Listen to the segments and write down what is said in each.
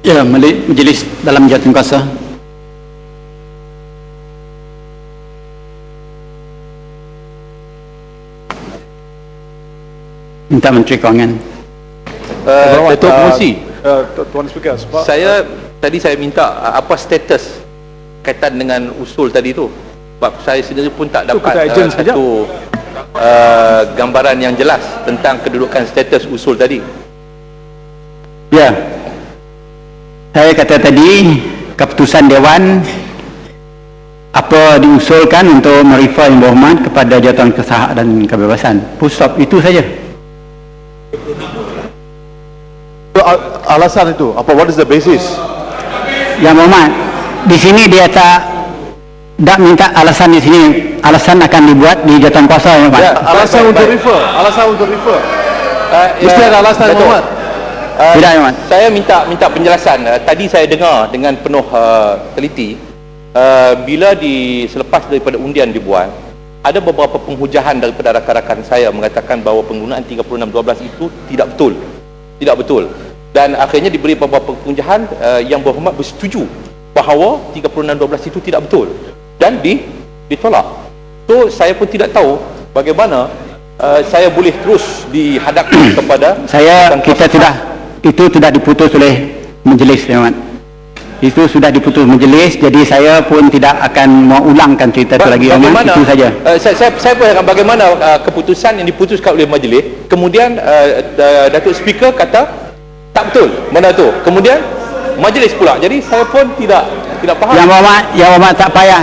Ya, Majlis dalam jawatan kuasa. Minta Menteri Kewangan. Datuk Pengerusi, Tuan Speaker, sebab tadi saya minta apa status kaitan dengan usul tadi tu. Sebab saya sendiri pun tak dapat satu gambaran yang jelas tentang kedudukan status usul tadi. Ya, saya kata tadi keputusan Dewan apa diusulkan untuk merefer Yang Berhormat kepada Jawatan Kesahat dan Kebebasan. Full stop, itu saja. alasan itu apa? What is the basis? Yang Berhormat, di sini dia tak minta alasan di sini. Alasan akan dibuat di jawatan kuasa, Yang Berhormat. Ya, alasan untuk refer. Alasan untuk refer. Mesti ada alasan, Yang Berhormat. Tidak, Yang Berhormat. Saya minta penjelasan. Tadi saya dengar dengan penuh teliti, bila selepas daripada undian dibuat, ada beberapa penghujahan daripada rakan-rakan saya mengatakan bahawa penggunaan 3612 itu tidak betul. Dan akhirnya diberi beberapa penghujahan Yang Berhormat bersetuju bahawa 3612 itu tidak betul dan ditolak. So saya pun tidak tahu bagaimana saya boleh terus dihadapkan kepada itu tidak diputus oleh majlis, Yang Berhormat. Itu sudah diputus majlis, jadi saya pun tidak akan mengulangkan cerita itu lagi, Yang Berhormat. Itu saja. Saya pun akan bagaimana keputusan yang diputuskan oleh majlis, kemudian Datuk Speaker kata tak betul mana tu, kemudian majlis pula. Jadi saya pun tidak faham. Yang Berhormat tak payah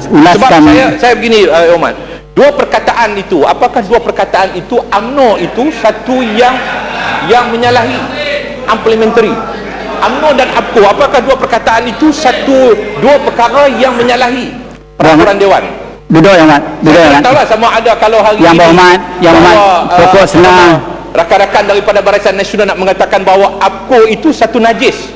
ulaskan. Sebab saya begini, Omar, dua perkataan itu, apakah dua perkataan itu UMNO itu satu yang menyalahi implementary? UMNO dan APCO, apakah dua perkataan itu dua perkara yang menyalahi peraturan Dewan? Duduk, Yang Berhormat. Saya tak tahulah sama ada kalau hari Yang Berhormat pokok senang rakan-rakan daripada Barisan Nasional nak mengatakan bahawa APCO itu satu najis.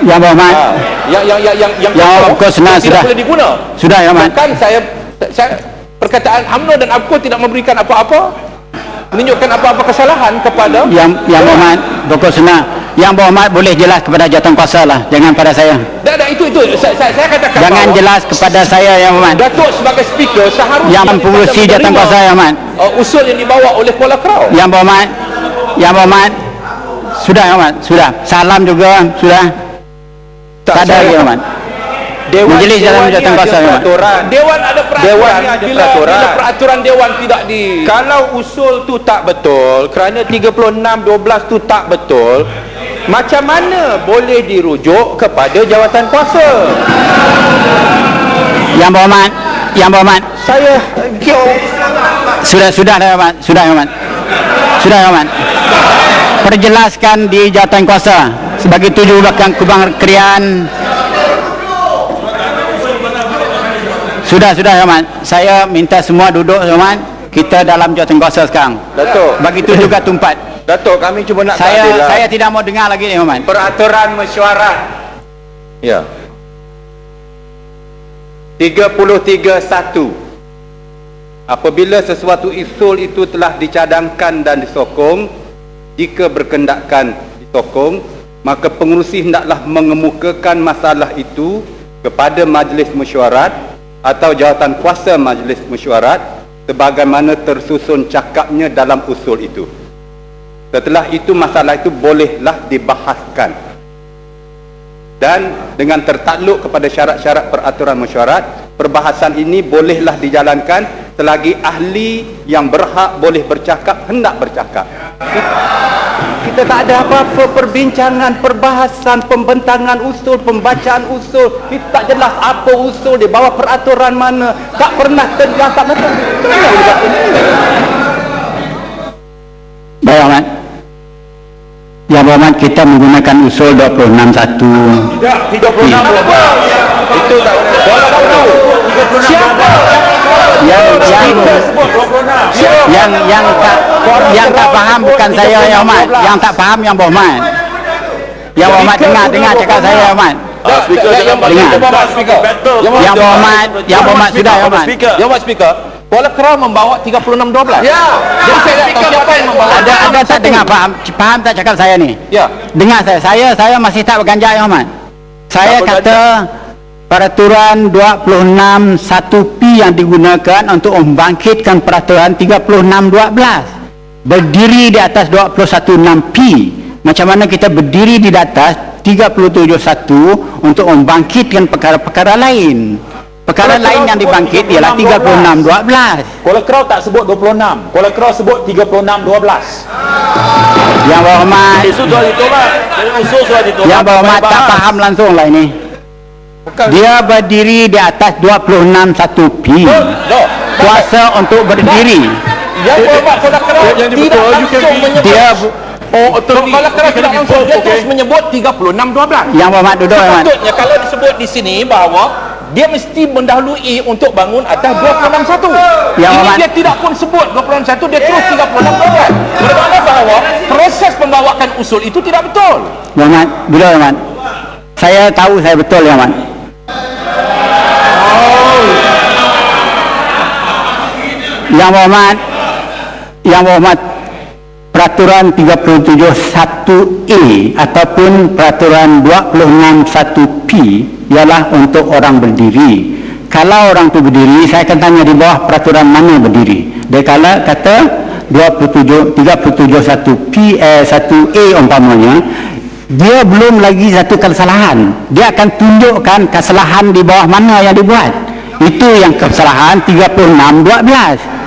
Yang Berhormat, yang APCO senang tidak boleh diguna. Sudah, Yang Berhormat. Bahkan saya perkataan UMNO dan APCO tidak memberikan apa-apa, menunjukkan apa-apa kesalahan kepada Yang Berhormat, pokok senang. Yang Berhormat boleh jelas kepada jawatan kuasa lah, jangan pada saya. Itu saya katakan jangan jelas kepada saya, Yang Berhormat. Datuk sebagai speaker seharusnya yang mempengurusi jawatan kuasa, Yang Berhormat. Usul yang dibawa oleh Kuala Krau. Yang Berhormat, sudah, Yang Berhormat, sudah. Salam juga, sudah. Tak ada, Yang Berhormat. Majlis dalam jawatan kuasa, Yang Berhormat. Dewan ada peraturan. Bila peraturan Dewan tidak kalau usul tu tak betul, kerana 3612 tu tak betul, macam mana boleh dirujuk kepada jawatan kuasa? Yang Berhormat, Saya sudah, Yang Berhormat. Sudah, Yang Berhormat. Perjelaskan di jawatan kuasa sebagai tuju belakang kubang krian. Sudah, Yang Berhormat. Saya minta semua duduk, Yang Berhormat. Kita dalam jawatan kuasa sekarang. Datuk, begitu juga tumpat. Datuk, kami cuma nak keadilan. Saya tidak mau dengar lagi, Yang Berhormat. Peraturan mesyuarat. Ya. 33.1. Apabila sesuatu usul itu telah dicadangkan dan disokong, jika berkendakan disokong, maka pengerusi hendaklah mengemukakan masalah itu kepada majlis mesyuarat atau jawatan kuasa majlis mesyuarat sebagaimana tersusun cakapnya dalam usul itu. Setelah itu masalah itu bolehlah dibahaskan dan dengan tertakluk kepada syarat-syarat peraturan mesyuarat, perbahasan ini bolehlah dijalankan selagi ahli yang berhak boleh bercakap hendak bercakap. Kita tak ada apa-apa perbincangan, perbahasan, pembentangan usul, pembacaan usul. Kita tak jelas apa usul, di bawah peraturan mana, tak pernah terjelas, tak betul. Baik, Yang Berhormat, kita menggunakan usul 26.1. Tidak, 36. Itu tak boleh. Siapa? Yang tak faham bukan saya, Yang Berhormat. Yang tak faham Yang Berhormat. Yang Berhormat dengar cakap saya, Yang Berhormat. Speaker, Yang Berhormat sudah, Yang Berhormat. Yang Berhormat Speaker, Kuala Kerau membawa 36-12. Ya. Jadi saya tak tahu siapa yang membawa. Ada tak dengar, faham tak cakap saya ni? Ya. Dengar saya masih tak berganjak, Yang Hormat. Saya Tak kata peraturan 26 1P yang digunakan untuk membangkitkan peraturan 36-12 berdiri di atas 21 6P. Macam mana kita berdiri di atas 37 1 untuk membangkitkan perkara-perkara lain. Perkara lain yang dibangkit ialah 36-12. Kuala Kerau tak sebut 26. Kuala Kerau sebut 36-12. Yang berhormat, Isu sudah ditolak. Jadi usul sudah ditolak. Yang berhormat tak faham langsung lah ini. Dia berdiri di atas 26 1P. Kuasa untuk berdiri. Yang berhormat Kuala Kerau Yang tidak betul, you can langsung be- menyebut. Dia Kuala Kerau tidak langsung, dia terus menyebut 36-12. Yang berhormat duduk, Yang Hormat. Sepatutnya kalau disebut di sini bahawa dia mesti mendahului untuk bangun atas 26-1. Yang Ini Hormat. dia tidak pun sebut 26-1, dia terus 36-12. Bermakna bahawa proses pembawaan usul itu tidak betul. Yang Hormat, duduk, Yang Hormat. Saya tahu saya betul, Yang Hormat. Yang berhormat, Yang berhormat, peraturan 37 1A ataupun peraturan 26 1P ialah untuk orang berdiri. Kalau orang tu berdiri, saya akan tanya di bawah peraturan mana berdiri. Dia kata 37 1P 1A umpamanya, dia belum lagi satu kesalahan. Dia akan tunjukkan kesalahan di bawah mana yang dibuat. Itu yang kesalahan 36-12.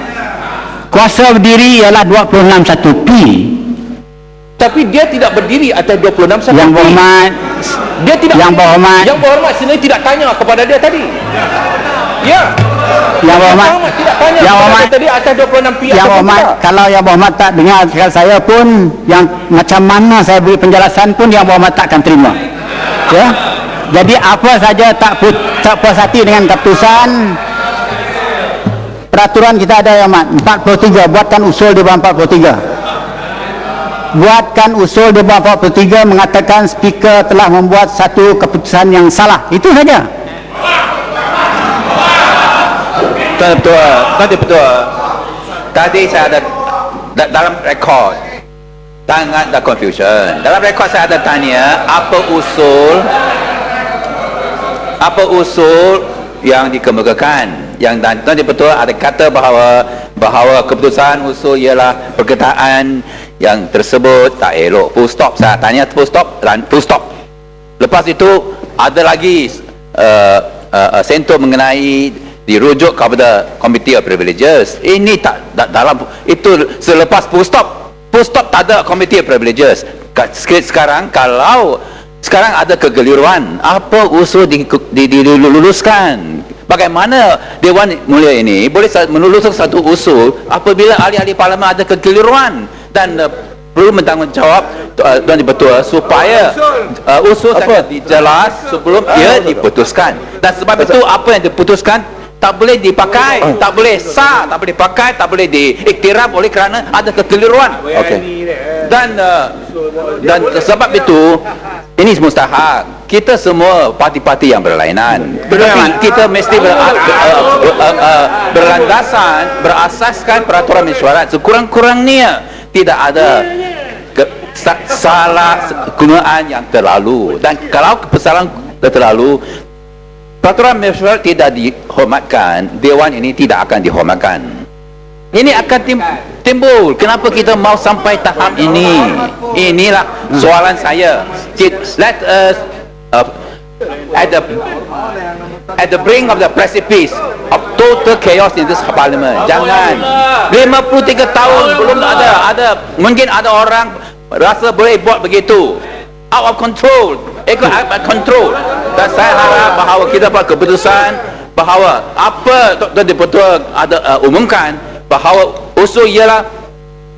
Kuasa berdiri ialah 26 1P. Tapi dia tidak berdiri atas 26-1. Yang berhormat, Dia tidak. Yang berhormat, Yang berhormat sini tidak tanya kepada dia tadi. Ya. Yang berhormat, tidak tanya Yang kepada berhormat, dia tadi atas 26P Yang ataupun berhormat, tidak. kalau Yang berhormat tak dengar cakap saya pun, yang macam mana saya beri penjelasan pun Yang berhormat tak akan terima. Ya. Jadi apa saja tak puas hati dengan keputusan peraturan kita ada, Yang Hormat, 43, buatkan usul di bawah 43. Buatkan usul di bawah 43 mengatakan speaker telah membuat satu keputusan yang salah. Itu saja. Tadi betul. Tadi saya ada dalam rekod. Jangan ada confusion. Dalam rekod saya ada tanya apa usul yang dikemukakan. Yang tadi betul ada kata bahawa keputusan usul ialah perkataan yang tersebut tak elok. Full stop. Saya tanya full stop dan full stop. Lepas itu ada lagi sentuh mengenai dirujuk kepada Committee of Privileges. Ini tak dalam itu selepas full stop. Full stop tak ada Committee of Privileges. Sekarang kalau sekarang ada kegeliruan, apa usul diluluskan? Bagaimana Dewan Mulia ini boleh meluluskan satu usul apabila ahli-ahli parlimen ada kegeliruan dan perlu bertanggungjawab Tuan Betul supaya usul sangat jelas sebelum ia diputuskan. Dan sebab itu apa yang diputuskan tak boleh dipakai, tak boleh sah, tak boleh dipakai, tak boleh diiktiraf oleh kerana ada kekeliruan. Okey. Dan sebab itu ini mustahak. Kita semua parti-parti yang berlainan. Tetapi kita mesti berlandasan, berasaskan peraturan mesyuarat. Sekurang-kurangnya tidak ada salah gunaan yang terlalu. Dan kalau kesalahan terlalu, peraturan mesyuarat tidak dihormatkan, Dewan ini tidak akan dihormatkan. Ini akan timbul. Kenapa kita mau sampai tahap ini? Inilah soalan saya. Let us at the brink of the precipice of total chaos in this parliament. Jangan 53 tahun belum ada mungkin ada orang rasa boleh buat begitu. Out of control. Out of control. Dan saya harap bahawa kita buat keputusan bahawa apa Tuan Dipertua ada umumkan bahawa usul ialah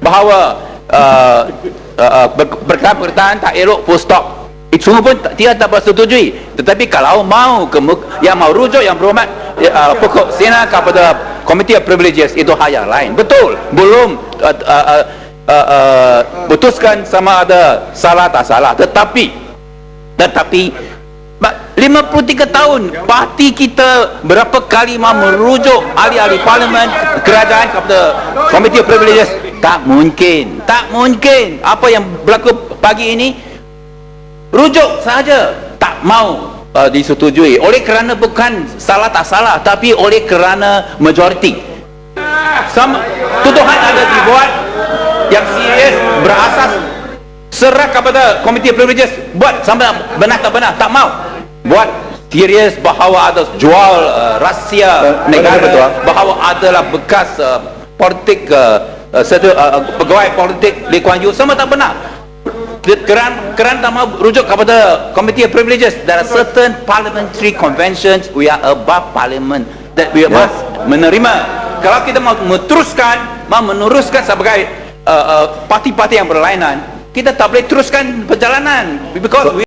bahawa berkaitan tak elok full stop. Itu semua pun tidak bersetujui. Tetapi kalau yang mau rujuk yang berhormat pokok Sena kepada Committee of Privileges, itu hal yang lain. Betul, belum putuskan sama ada salah tak salah. Tetapi 53 tahun parti kita berapa kali merujuk ahli-ahli parlimen kerajaan kepada Komiti Privileges. Tak mungkin apa yang berlaku pagi ini rujuk saja tak mau disetujui oleh kerana bukan salah tak salah, tapi oleh kerana majoriti. Tuduhan ada dibuat yang serius berasas serah kepada Komiti Privileges, buat sampai benar tak benar, tak mau buat serius bahawa ada jual rahsia negara, bahawa adalah bekas politik pegawai politik Lee Kuan Yew, semua tak benar. Kerana tak mau rujuk kepada Committee of Privileges. There are certain parliamentary conventions, we are above parliament, that we must menerima. Kalau kita mau meneruskan sebagai parti-parti yang berlainan, kita tak boleh teruskan perjalanan, because we